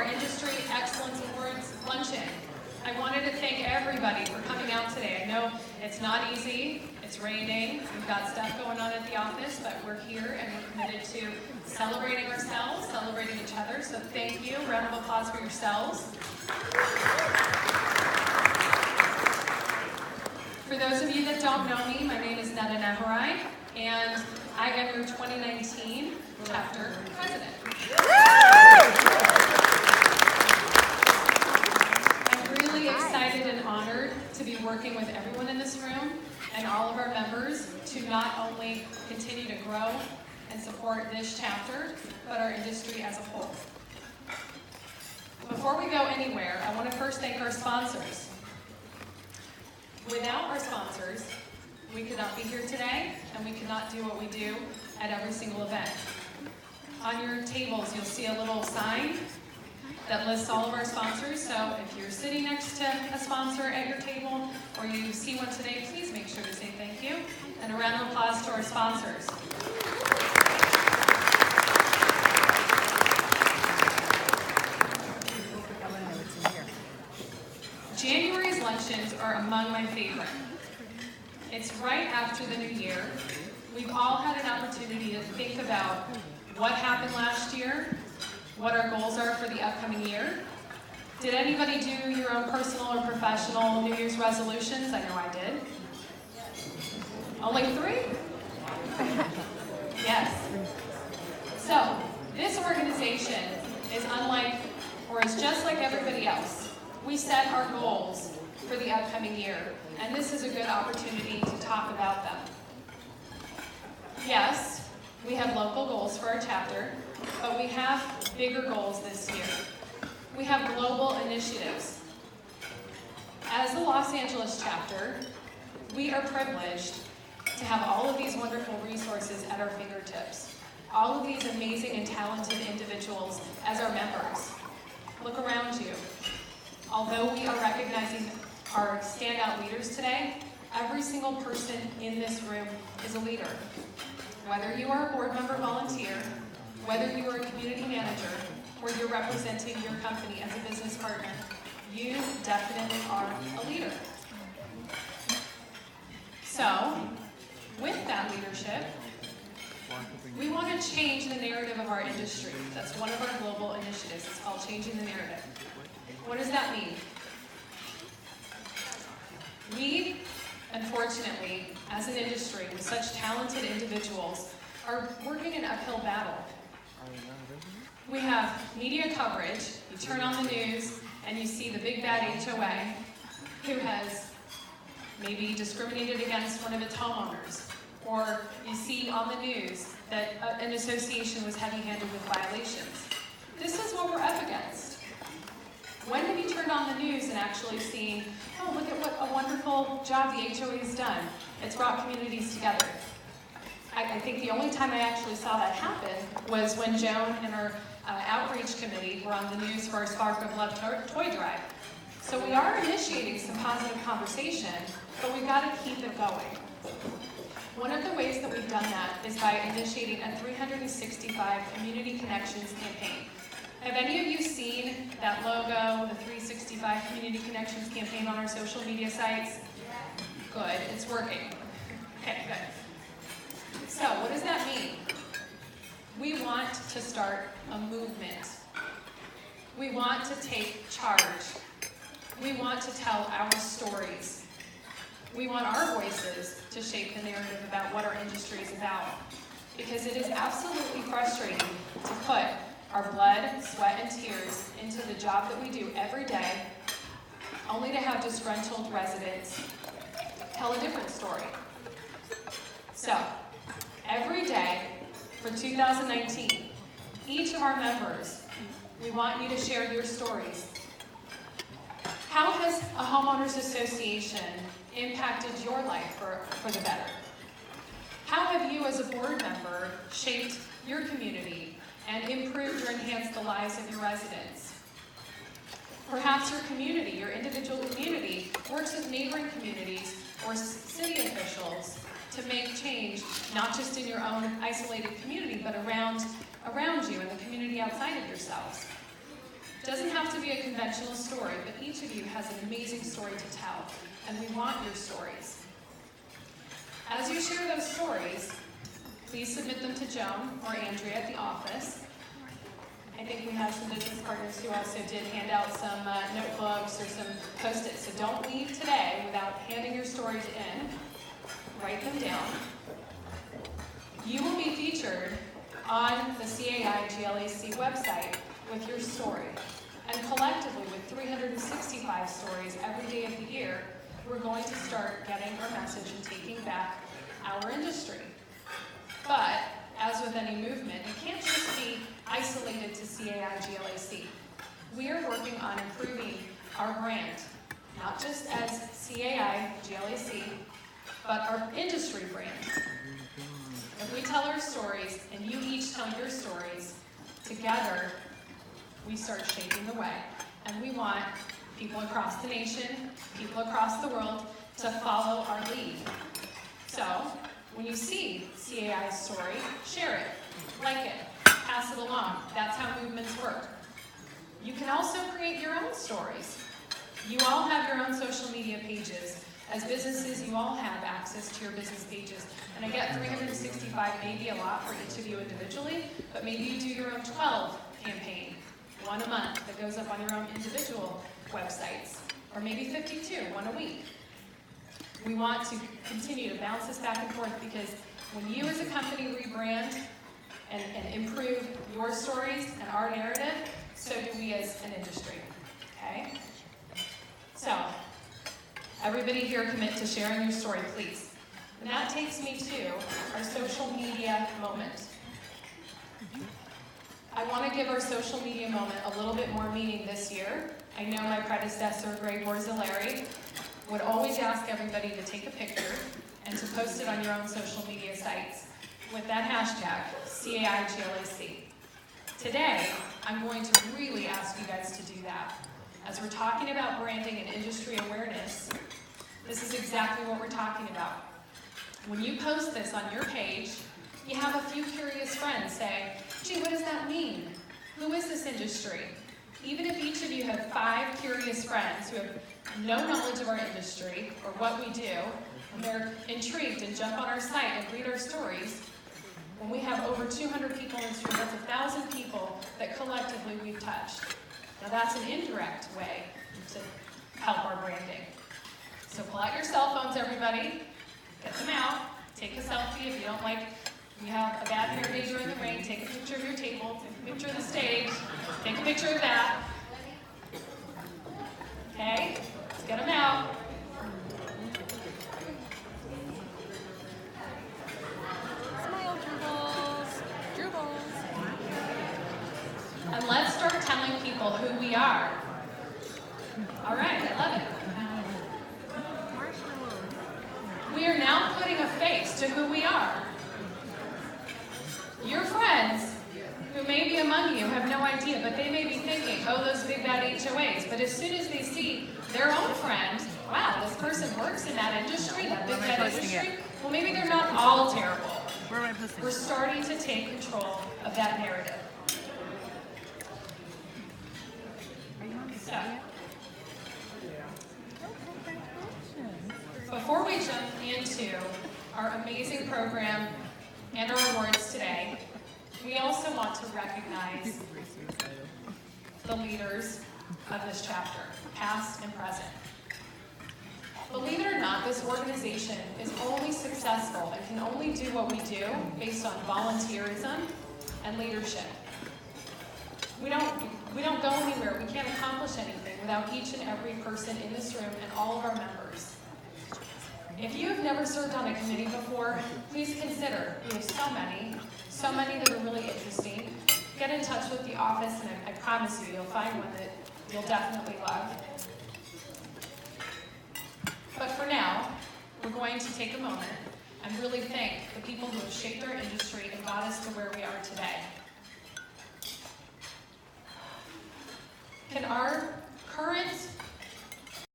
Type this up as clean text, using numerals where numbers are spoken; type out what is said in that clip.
our Industry Excellence Awards luncheon. I wanted to thank everybody for coming out today. I know it's not easy, it's raining, we've got stuff going on at the office, but we're here and we're committed to celebrating ourselves, celebrating each other, so thank you. Round of applause for yourselves. For those of you that don't know me, my name is Netta Nehorai, and I am your 2019 chapter president. I'm really excited and honored to be working with everyone in this room and all of our members to not only continue to grow and support this chapter, but our industry as a whole. Before we go anywhere, I want to first thank our sponsors. Without our sponsors, we could not be here today, and we could not do what we do at every single event. On your tables, you'll see a little sign that lists all of our sponsors, so if you're sitting next to a sponsor at your table, or you see one today, please make sure to say thank you, and a round of applause to our sponsors. January's luncheons are among my favorite. It's right after the new year. We've all had an opportunity to think about what happened last year, what our goals are for the upcoming year. Did anybody do your own personal or professional New Year's resolutions? I know I did. Only 3? Yes. So, this organization is unlike, or is just like everybody else. We set our goals for the upcoming year, and this is a good opportunity to talk about them. Yes, we have local goals for our chapter, but we have bigger goals this year. We have global initiatives. As the Los Angeles chapter, we are privileged to have all of these wonderful resources at our fingertips. All of these amazing and talented individuals as our members. Look around you. Although we are recognizing our standout leaders today, every single person in this room is a leader. Whether you are a board member volunteer, whether you are a community manager, or you're representing your company as a business partner, you definitely are a leader. So, with that leadership, we want to change the narrative of our industry. That's one of our global initiatives. It's called Changing the Narrative. What does that mean? We, unfortunately, as an industry with such talented individuals, are working an uphill battle. We have media coverage. You turn on the news and you see the big bad HOA who has maybe discriminated against one of its homeowners. Or you see on the news that an association was heavy-handed with violations. This is what we're up against. When have you turned on the news and actually seen, oh, look at what a wonderful job the HOA has done. It's brought communities together. I think the only time I actually saw that happen was when Joan and our outreach committee were on the news for our Spark of Love toy drive. So we are initiating some positive conversation, but we've got to keep it going. One of the ways that we've done that is by initiating a 365 Community Connections campaign. Have any of you seen that logo, the 365 Community Connections campaign on our social media sites? Good, it's working. Okay, good. So, what does that mean? We want to start a movement. We want to take charge. We want to tell our stories. We want our voices to shape the narrative about what our industry is about. Because it is absolutely frustrating to put our blood, sweat, and tears into the job that we do every day, only to have disgruntled residents tell a different story. So, every day for 2019, each of our members, we want you to share your stories. How has a homeowners association impacted your life for the better? How have you as a board member shaped your community and improved or enhanced the lives of your residents? Perhaps your community, your individual community, works with neighboring communities or city officials to make change, not just in your own isolated community, but around you and the community outside of yourselves. Doesn't have to be a conventional story, but each of you has an amazing story to tell, and we want your stories. As you share those stories, please submit them to Joan or Andrea at the office. I think we have some business partners who also did hand out some notebooks or some Post-its, so don't leave today without handing your stories in. Write them down. You will be featured on the CAIGLAC website with your story. And collectively, with 365 stories every day of the year, we're going to start getting our message and taking back our industry. But, as with any movement, it can't just be isolated to CAIGLAC. We are working on improving our brand, not just as CAIGLAC, but our industry brand. If we tell our stories, and you each tell your stories, together we start shaping the way. And we want people across the nation, people across the world, to follow our lead. So, when you see CAI's story, share it, like it, pass it along. That's how movements work. You can also create your own stories. You all have your own social media pages. As businesses, you all have access to your business pages. And I get 365 may be a lot for each of you individually, but maybe you do your own 12 campaign, one a month that goes up on your own individual websites, or maybe 52, one a week. We want to continue to bounce this back and forth because when you as a company rebrand and improve your stories and our narrative, so do we as an industry, okay? So, everybody here commit to sharing your story, please. And that takes me to our social media moment. I want to give our social media moment a little bit more meaning this year. I know my predecessor, Greg Borzilleri, would always ask everybody to take a picture and to post it on your own social media sites with that hashtag, CAIGLAC. Today, I'm going to really ask you guys to do that. As we're talking about branding and industry awareness, this is exactly what we're talking about. When you post this on your page, you have a few curious friends say, gee, what does that mean? Who is this industry? Even if each of you have 5 curious friends who have no knowledge of our industry or what we do, and they're intrigued and jump on our site and read our stories, when we have over 200 people in this room, that's 1,000 people that collectively we've touched. Now that's an indirect way to help our branding. So pull out your cell phones, everybody. Get them out. Take a selfie if you don't like, you have a bad hair day during the rain, take a picture of your table, take a picture of the stage, take a picture of that. Okay? Let's get them out. Smile, Dribbles. And let's start telling people who we are. All right, I love it. We are now putting a face to who we are. Your friends, who may be among you, have no idea, but they may be thinking, oh, those big bad HOAs. But as soon as they see their own friend, wow, this person works in that industry, that big bad industry, well, maybe they're not all terrible. Where am I posting? We're starting to take control of that narrative. Are you on So, before we jump into our amazing program and our awards today, we also want to recognize the leaders of this chapter, past and present. Believe it or not, this organization is only successful and can only do what we do based on volunteerism and leadership. We don't go anywhere. We can't accomplish anything without each and every person in this room and all of our members. If you have never served on a committee before, please consider. We have so many that are really interesting. Get in touch with the office, and I promise you, you'll find one that you'll definitely love. But for now, we're going to take a moment and really thank the people who have shaped our industry and got us to where we are today. Can our current